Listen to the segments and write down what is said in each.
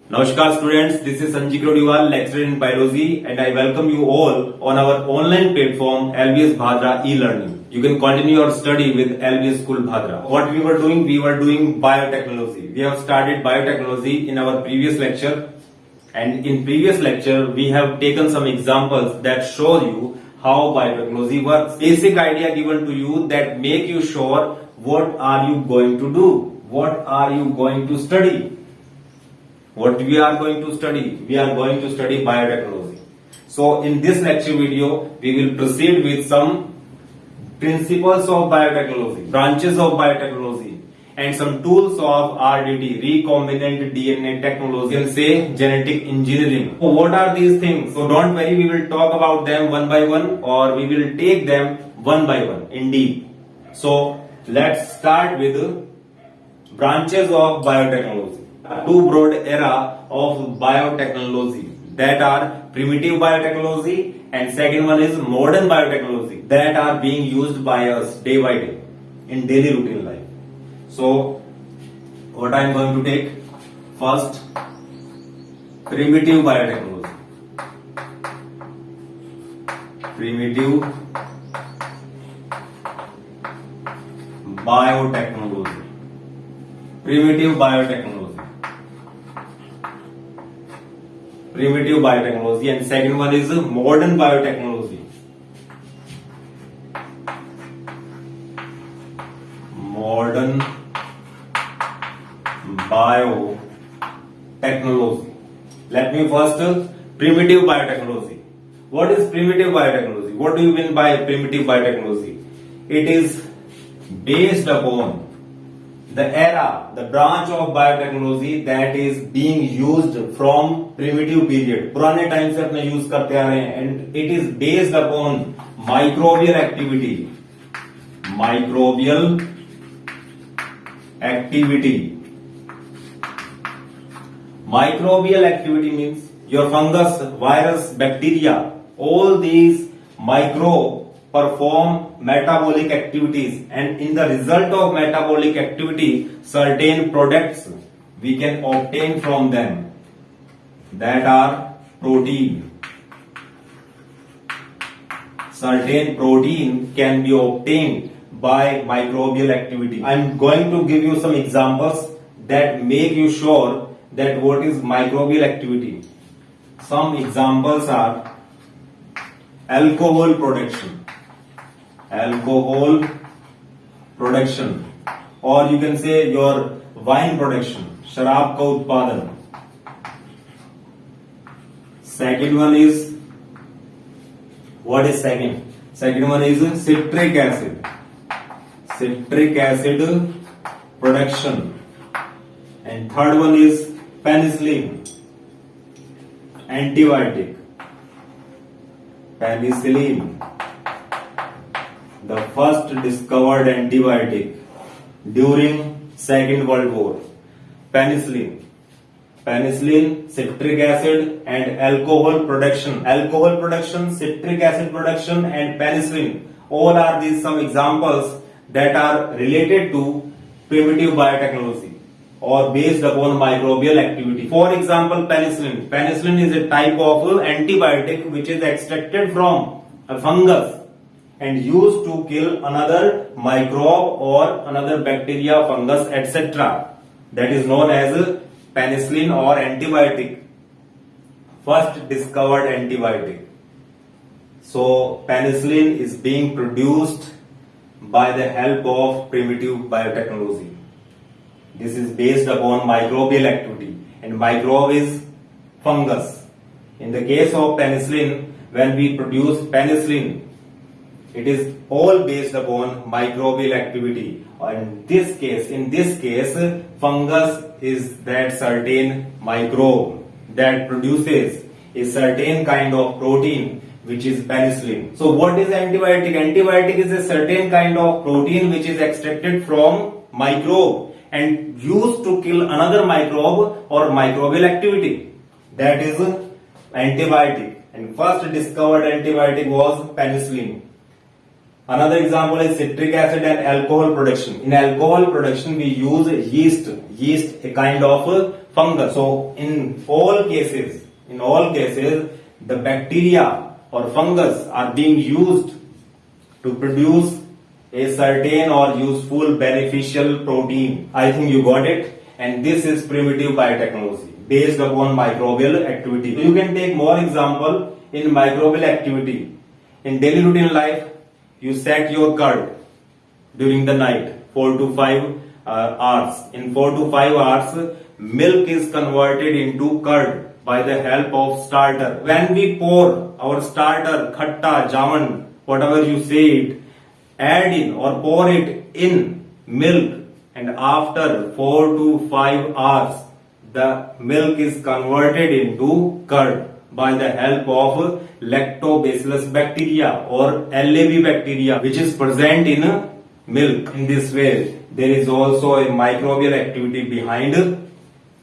Namaskar students, this is Sanjay Krodiwal, lecturer in biology, and I welcome you all on our online platform LBS Bhadra e-learning. You can continue your study with LBS School Bhadra. What we were doing biotechnology. We have started biotechnology in our previous lecture, and in previous lecture we have taken some examples that show you how biotechnology works. Basic idea given to you that make you sure what are you going to do, what are you going to study. What we are going to study? We are going to study biotechnology. So in this lecture video, we will proceed with some principles of biotechnology, branches of biotechnology, and some tools of RDT, recombinant DNA technology, you can say genetic engineering. So what are these things? So don't worry, we will talk about them one by one, or we will take them one by one in deep. So let's start with branches of biotechnology. Two broad era of biotechnology, that are primitive biotechnology, and second one is modern biotechnology, that are being used by us day by day in daily routine life. So what I am going to take first, primitive biotechnology. Primitive biotechnology. Primitive biotechnology. Primitive biotechnology, and second one is modern biotechnology. Modern biotechnology. Let me first primitive biotechnology. What is primitive biotechnology? What do you mean by primitive biotechnology? It is based upon the era, the branch of biotechnology that is being used from primitive period. पुराने time से अपने use करते आ रहे हैं, and it is based upon microbial activity. Microbial activity. Microbial activity means your fungus, virus, bacteria, all these micro perform metabolic activities, and in the result of metabolic activity, certain products we can obtain from them, that are protein. Certain protein can be obtained by microbial activity. I am going to give you some examples that make you sure that what is microbial activity. Some examples are alcohol production. Alcohol production, or you can say your wine production, शराब का उत्पादन. Second one is, what is second? Second one is citric acid. Citric acid production. And third one is penicillin. Antibiotic. Penicillin, the first discovered antibiotic during Second World War. Penicillin. Penicillin, citric acid, and alcohol production. Alcohol production, citric acid production, and penicillin. All are these some examples that are related to primitive biotechnology or based upon microbial activity. For example, penicillin. Penicillin is a type of antibiotic which is extracted from a fungus and used to kill another microbe or another bacteria, fungus, etc. That is known as penicillin or antibiotic. First discovered antibiotic. So penicillin is being produced by the help of primitive biotechnology. This is based upon microbial activity, and microbe is fungus. In the case of penicillin, when we produce penicillin, it is all based upon microbial activity. In this case, fungus is that certain microbe that produces a certain kind of protein, which is penicillin. So what is antibiotic? Antibiotic is a certain kind of protein which is extracted from microbe and used to kill another microbe or microbial activity. That is antibiotic. And first discovered antibiotic was penicillin. Another example is citric acid and alcohol production. In alcohol production, we use yeast, a kind of fungus. So in all cases, the bacteria or fungus are being used to produce a certain or useful beneficial protein. I think you got it. And this is primitive biotechnology based upon microbial activity. You can take more example in microbial activity. In daily routine life, you set your curd during the night 4 to 5 hours. In 4 to 5 hours, milk is converted into curd by the help of starter. When we pour our starter, khatta, jaman, whatever you say it, add in or pour it in milk, and after 4 to 5 hours, the milk is converted into curd by the help of lactobacillus bacteria or LAB bacteria, which is present in milk. In this way, there is also a microbial activity behind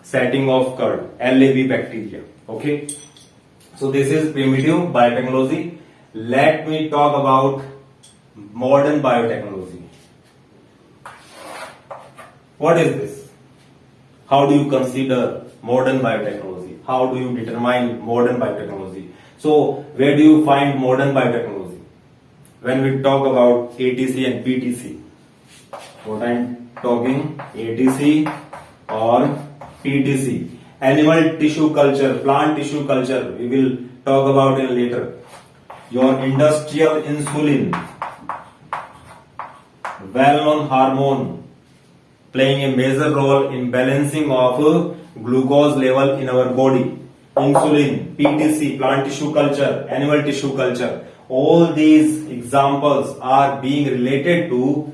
setting of curd, LAB bacteria. Okay, so this is primitive biotechnology. Let me talk about modern biotechnology. What is this? How do you consider modern biotechnology? How do you determine modern biotechnology? So, where do you find modern biotechnology? When we talk about ATC and PTC, what I am talking, ATC or PTC, animal tissue culture, plant tissue culture, we will talk about it later. Your industrial insulin, well-known hormone, playing a major role in balancing of glucose level in our body. Insulin, PTC, plant tissue culture, animal tissue culture. All these examples are being related to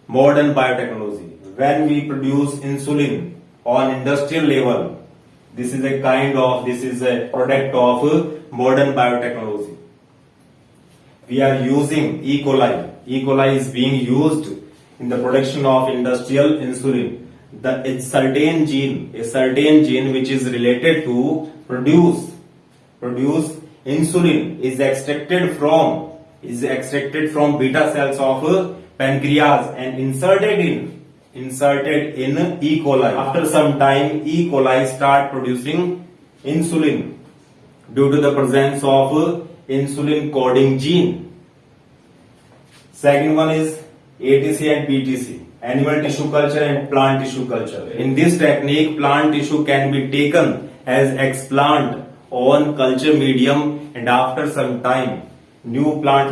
modern biotechnology. When we produce insulin on industrial level, this is a product of modern biotechnology. We are using E. coli. E. coli is being used in the production of industrial insulin. A certain gene which is related to produce insulin is extracted from beta cells of pancreas and inserted in E. coli. After some time, E. coli start producing insulin due to the presence of insulin coding gene. Second one is ATC and PTC, animal tissue culture and plant tissue culture. In this technique, plant tissue can be taken as explant on culture medium, and after some time, new plant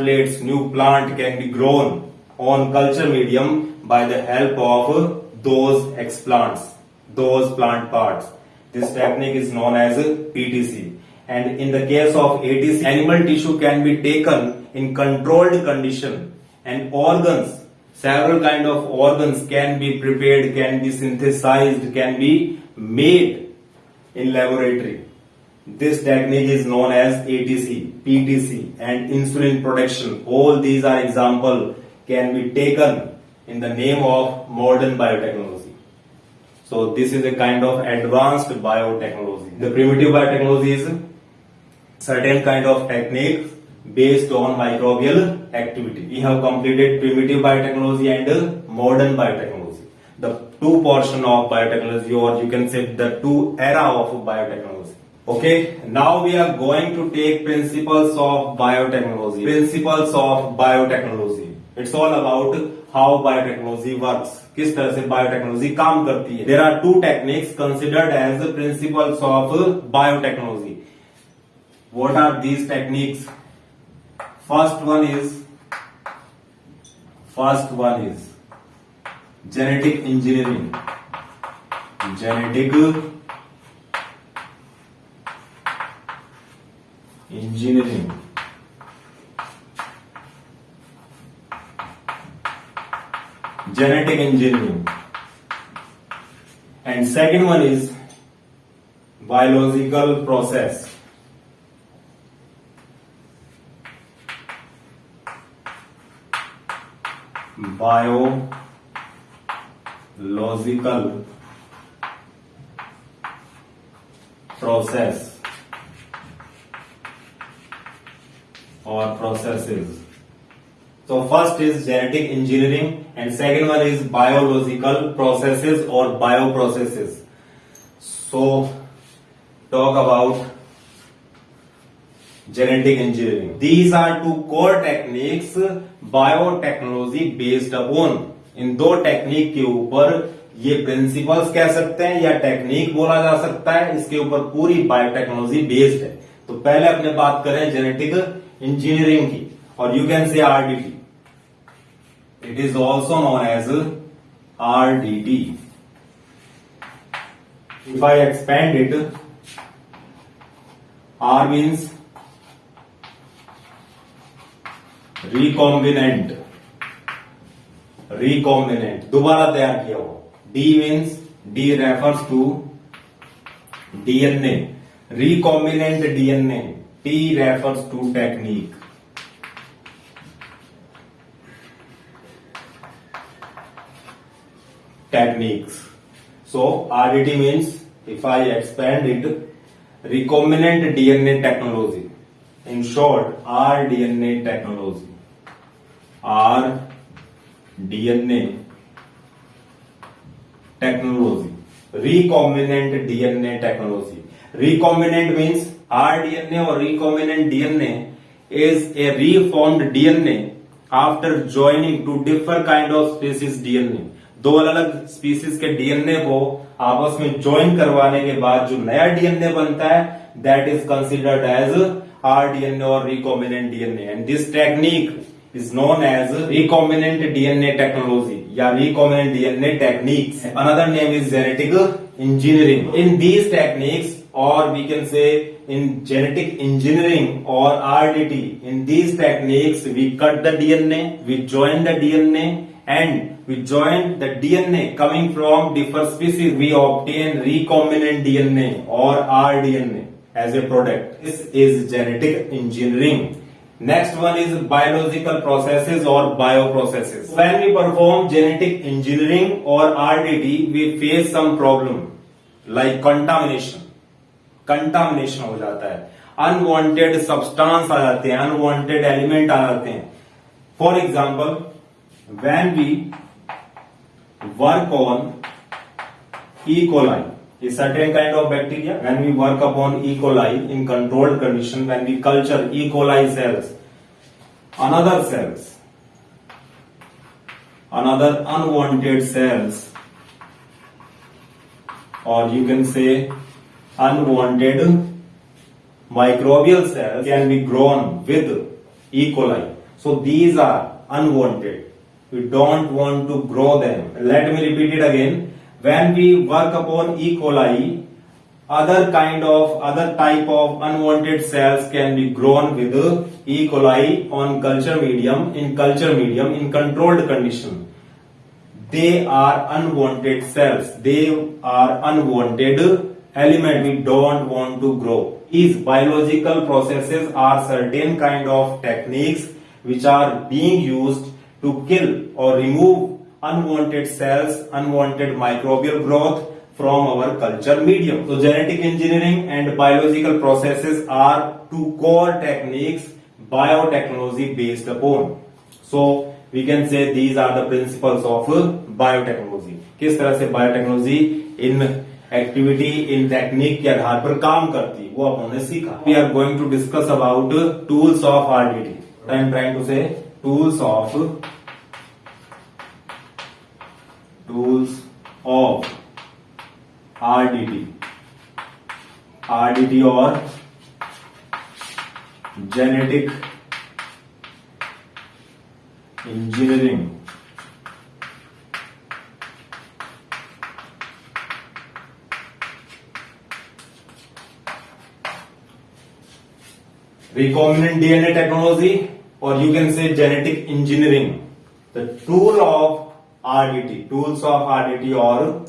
can be grown on culture medium by the help of those explants, those plant parts. This technique is known as PTC. And in the case of ATC, animal tissue can be taken in controlled condition, and organs, several kind of organs can be prepared, can be synthesized, can be made in laboratory. This technique is known as ATC, PTC, and insulin production. All these are example can be taken in the name of modern biotechnology. So this is a kind of advanced biotechnology. The primitive biotechnology is certain kind of techniques based on microbial activity. We have completed primitive biotechnology and modern biotechnology. The two portion of biotechnology, or you can say the two era of biotechnology. Okay, now we are going to take principles of biotechnology. Principles of biotechnology. It's all about how biotechnology works. किस तरह से biotechnology काम करती है. There are two techniques considered as the principles of biotechnology. What are these techniques? First one is genetic engineering. Genetic engineering. Genetic engineering. And second one is biological process. Biological process or processes. So first is genetic engineering and second one is biological processes or bioprocesses. So, talk about genetic engineering. These are two core techniques biotechnology based upon. इन दो technique के ऊपर ये principles कह सकते हैं या technique बोला जा सकता है, इसके ऊपर पूरी बायोटेक्नोलॉजी बेस्ड है. तो पहले अपने बात करें जेनेटिक इंजीनियरिंग की, और you can say RDT. It is also known as RDT. If I expand it, R means recombinant, दोबारा तैयार किया हुआ. D means D refers to DNA, recombinant DNA. T refers to technique. Techniques. So RDT means, if I expand it, recombinant DNA technology. In short, rDNA technology. rDNA technology. Recombinant DNA technology. Recombinant means rDNA or recombinant DNA is a reformed DNA after joining to different kind of species DNA. दो अलग अलग species के DNA को आपस में join करवाने के बाद जो नया डीएनए बनता है, that is considered as rDNA और recombinant DNA. And this technique is known as recombinant DNA technology या recombinant DNA techniques. Another name is genetic engineering. In these techniques, or we can say in genetic engineering or RDT, in these techniques we cut the DNA, we join the DNA, and we join the DNA coming from different species. We obtain recombinant DNA or rDNA as a product. This is genetic engineering. Next one is biological processes or bioprocesses. When we perform genetic engineering or RDT, we face some problem like contamination. Contamination हो जाता है, unwanted substance आ जाते हैं, unwanted element आ जाते हैं. For example, when we work on E. coli, a certain kind of bacteria, when we work upon E. coli in controlled condition, when we culture E. coli cells, another unwanted cells, or you can say unwanted microbial cells can be grown with E. coli. So these are unwanted. We don't want to grow them. Let me repeat it again. When we work upon E. coli, other type of unwanted cells can be grown with E. coli on culture medium, in controlled condition. They are unwanted cells. They are unwanted element we don't want to grow. These biological processes are certain kind of techniques which are being used to kill or remove unwanted cells, unwanted microbial growth from our culture medium. So genetic engineering and biological processes are two core techniques biotechnology based upon. So we can say these are the principles of biotechnology. किस तरह से biotechnology in activity, in technique के आधार पर काम करती है, वो अपन ने सीखा. We are going to discuss about tools of RDT. I am trying to say tools of RDT or genetic engineering. Recombinant DNA technology, or you can say genetic engineering. The tool of RDT, tools of RDT or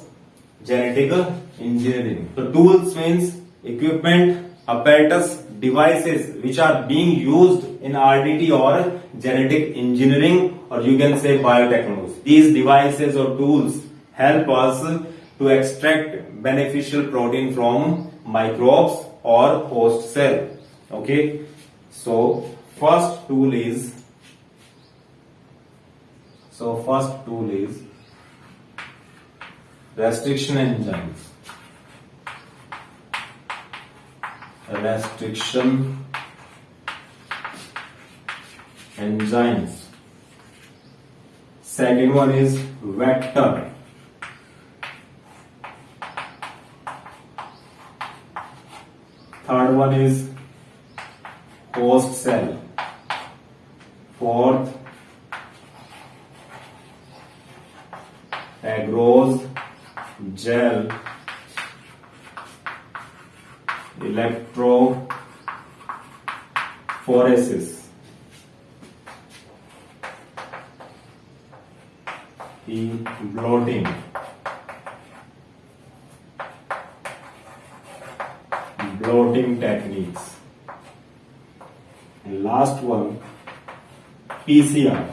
genetic engineering. So tools means equipment, apparatus, devices which are being used in RDT or genetic engineering, or you can say biotechnology. These devices or tools help us to extract beneficial protein from microbes or host cell. Okay, so first tool is restriction enzymes. restriction enzymes. Second one is vector. Third one is host cell. Fourth, agarose gel electrophoresis. Bloating. Bloating techniques. And last one, PCR,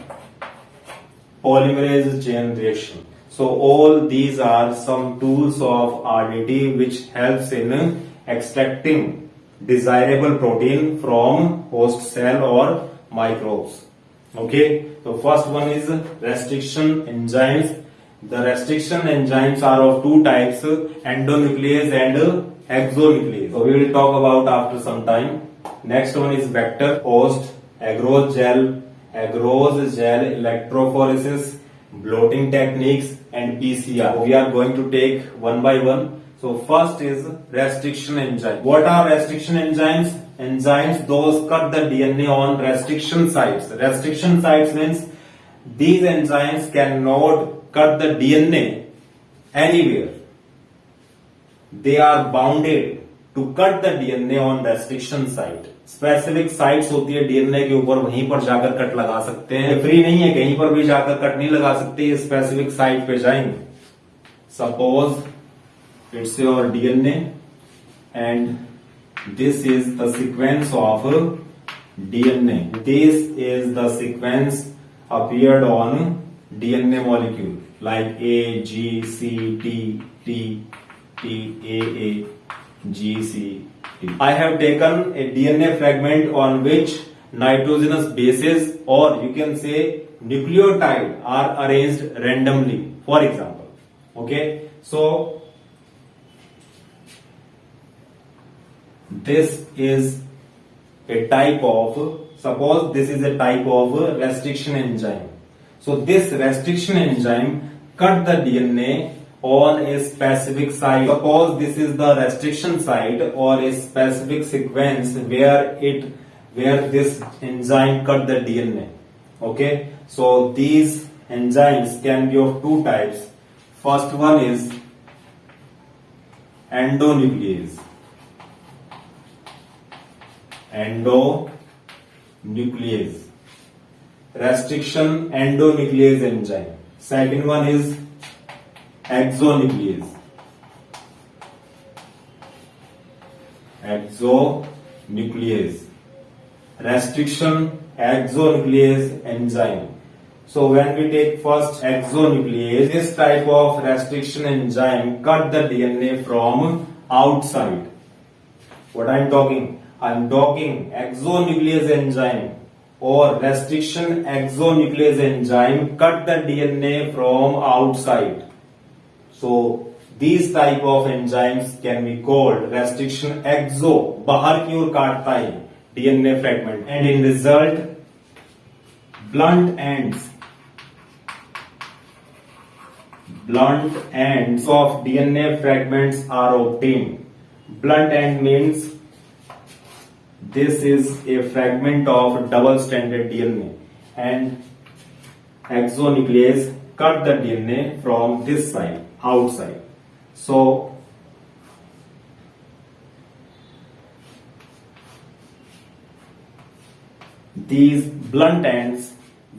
polymerase chain reaction. So all these are some tools of RDT which helps in extracting desirable protein from host cell or microbes. Okay, so first one is restriction enzymes. The restriction enzymes are of two types, endonuclease and exonuclease. So we will talk about after some time. Next one is vector, host, agarose gel electrophoresis, bloating techniques, and PCR. We are going to take one by one. So first is restriction enzyme. What are restriction enzymes? Enzymes those cut the DNA on restriction sites. Restriction sites means these enzymes cannot cut the DNA anywhere. They are bounded to cut the DNA on restriction site. Specific sites होती है DNA के ऊपर, वहीं पर जाकर cut लगा सकते हैं. फ्री नहीं है, कहीं पर भी जाकर कट नहीं लगा सकते, स्पेसिफिक साइट पे जाएंगे. Suppose it's your DNA and this is the sequence of DNA. This is the sequence appeared on DNA molecule like A, G, C, T, T, T, A, G, C, T. I have taken a DNA fragment on which nitrogenous bases or you can say nucleotide are arranged randomly, for example. Okay, so this is a type of, suppose this is a type of restriction enzyme. So this restriction enzyme cut the DNA on a specific site. Suppose this is the restriction site or a specific sequence where this enzyme cut the DNA. Okay, so these enzymes can be of two types. First one is endonuclease. Endonuclease, restriction endonuclease enzyme. Second one is exonuclease. Exonuclease, restriction exonuclease enzyme. So when we take first exonuclease, this type of restriction enzyme cut the DNA from outside. What I'm talking exonuclease enzyme or restriction exonuclease enzyme cut the DNA from outside. So these type of enzymes can be called restriction exo, बाहर की ओर काटता है DNA fragment, and in result blunt ends of DNA fragments are obtained. Blunt end means this is a fragment of double-stranded DNA, and exonuclease cut the DNA from this side, outside. So these blunt ends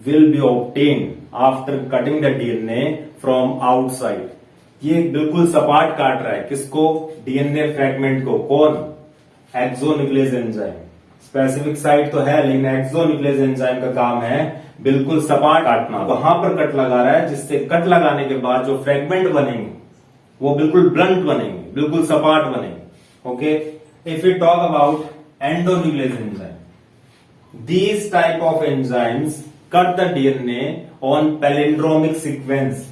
will be obtained after cutting the DNA from outside. ये बिल्कुल सपाट काट रहा है किसको? DNA fragment को. कौन? Exonuclease enzyme. Specific site तो है, लेकिन एक्सोन्यूक्लियस एंजाइम का काम है बिल्कुल सपाट काटना. वहां पर कट लगा रहा है जिससे कट लगाने के बाद जो फ्रैगमेंट बनेंगे वो बिल्कुल ब्लंट बनेंगे, बिल्कुल सपाट बनेंगे. Okay, if you talk about endonuclease enzyme, these type of enzymes cut the DNA on palindromic sequence.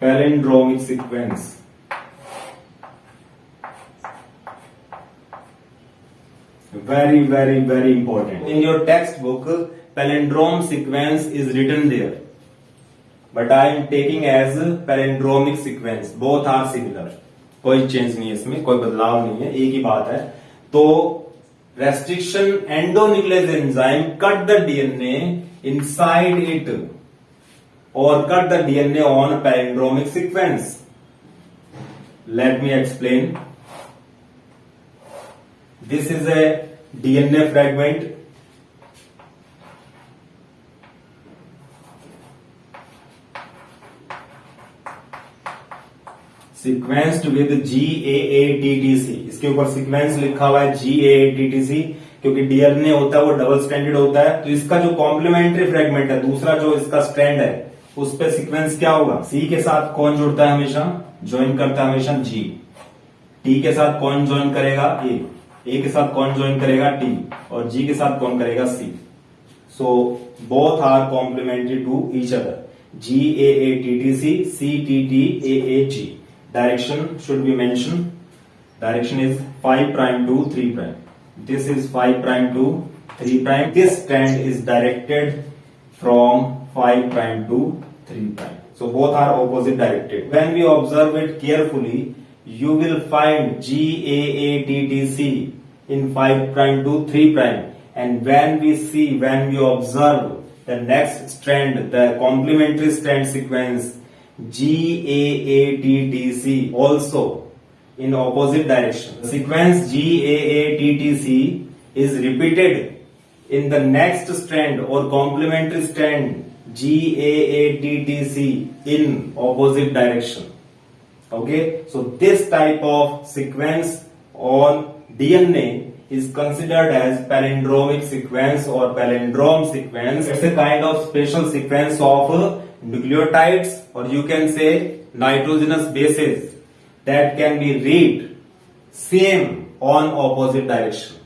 palindromic sequence. Very, very, very important. In your textbook, palindrome sequence is written there, but I am taking as palindromic sequence. Both are similar. कोई change नहीं है इसमें, कोई बदलाव नहीं है, एक ही बात है. तो restriction endonuclease enzyme cut the DNA inside it or cut the DNA on palindromic sequence. Let me explain. This is a DNA fragment. Sequenced with GAATTC. इसके ऊपर सीक्वेंस लिखा हुआ है GAATTC, क्योंकि डीएनए होता है वो डबल स्ट्रैंडेड होता है. तो इसका जो कॉम्प्लीमेंट्री फ्रेगमेंट है, दूसरा जो इसका स्ट्रैंड है, उस पे सीक्वेंस क्या होगा? सी के साथ कौन जुड़ता है हमेशा? ज्वाइन करता है हमेशा जी. टी के साथ कौन ज्वाइन करेगा? ए के साथ कौन ज्वाइन करेगा? टी. और जी के साथ कौन करेगा? C. So both are complementary to each other. GAATTC, CTTAAG. Direction should be mentioned. Direction is 5' to 3'. This is 5' to 3'. This strand is directed from 5' to 3'. So both are opposite directed. When we observe it carefully, you will find GAATTC in 5' to 3'. And when we observe the next strand, the complementary strand sequence, GAATTC, also in opposite direction. The sequence GAATTC is repeated in the next strand or complementary strand GAATTC in opposite direction. Okay, so this type of sequence on DNA is considered as palindromic sequence or palindrome sequence. It's a kind of special sequence of nucleotides, or you can say nitrogenous bases, that can be read same on opposite direction.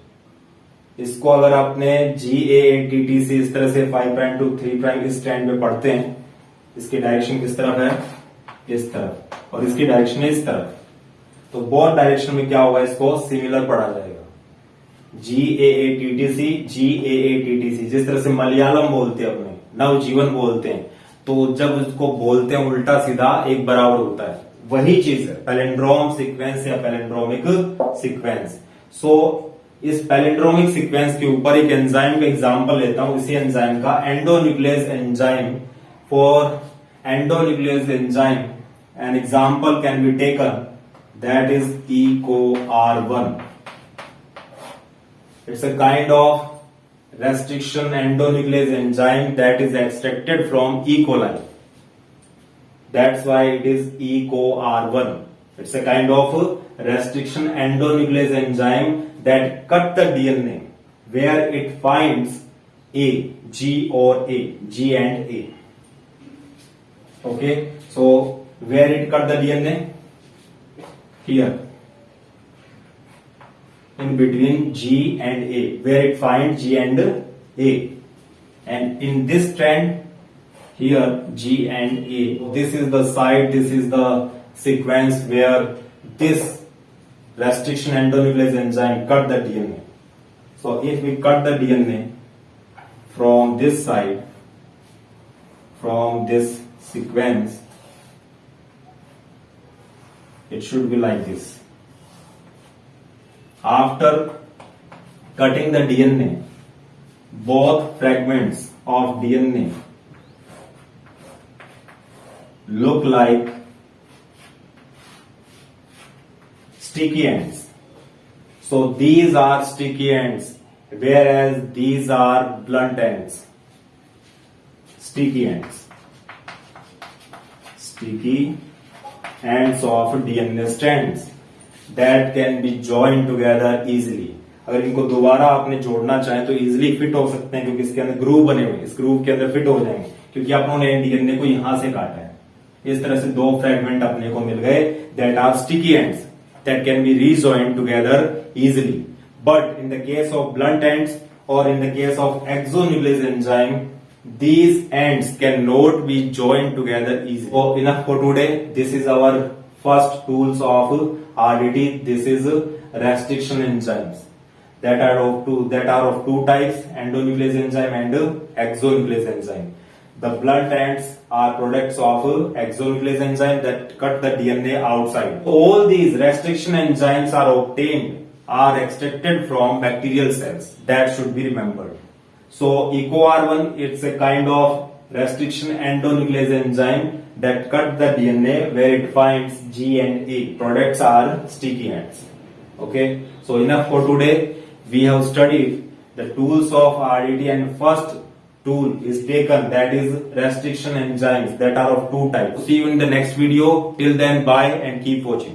इसको अगर आपने GAATTC इस तरह से 5' to 3' इस strand में पढ़ते हैं, इसकी डायरेक्शन किस तरफ है? इस तरफ. और इसकी डायरेक्शन है इस तरफ. तो बोथ डायरेक्शन में क्या होगा? इसको सिमिलर पढ़ा जाएगा. GAATTC, जिस तरह से मलयालम बोलते हैं अपने, नवजीवन बोलते हैं, तो जब उसको बोलते हैं उल्टा सीधा एक बराबर होता है. वही चीज है पैलिंड्रोम सीक्वेंस या पैलिंड्रोमिक सीक्वेंस. सो इस पैलिंड्रोमिक सीक्वेंस के ऊपर एक एंजाइम का एग्जांपल लेता हूं. इसी एंजाइम का endonuclease enzyme. For endonuclease enzyme an example can be taken, that is EcoR1. It's a kind of restriction endonuclease enzyme that is extracted from E. coli. That's why it is EcoR1. It's a kind of restriction endonuclease enzyme that cut the DNA where it finds A, G or A, G and A. Okay, so where it cut the DNA? Here. In between G and A, where it finds G and A. And in this strand, here G and A, this is the site, this is the sequence where this restriction endonuclease enzyme cut the DNA. So if we cut the DNA from this side, from this sequence, it should be like this. After cutting the DNA, both fragments of DNA look like sticky ends. So these are sticky ends, whereas these are blunt ends. Sticky ends. Sticky ends of DNA strands that can be joined together easily. अगर इनको दोबारा आपने जोड़ना चाहें तो easily fit हो सकते हैं, क्योंकि इसके अंदर ग्रूव बने हुए, इस ग्रूव के अंदर फिट हो जाएंगे, क्योंकि आपने डीएनए को यहां से काटा है. इस तरह से दो फ्रेगमेंट अपने को मिल गए, that are sticky ends that can be rejoined together easily. But in the case of blunt ends or in the case of exonuclease enzyme, These ends cannot be joined together easily. So enough for today. This is our first tools of RDT. This is restriction enzymes that are of two types: endonuclease enzyme and exonuclease enzyme. The blunt ends are products of exonuclease enzyme that cut the DNA outside. All these restriction enzymes are extracted from bacterial cells. That should be remembered. So EcoR1, it's a kind of restriction endonuclease enzyme that cut the DNA where it finds G and A. Products are sticky ends. Okay, so enough for today. We have studied the tools of RDT, and first tool is taken, that is restriction enzymes that are of two types. See you in the next video. Till then, bye and keep watching.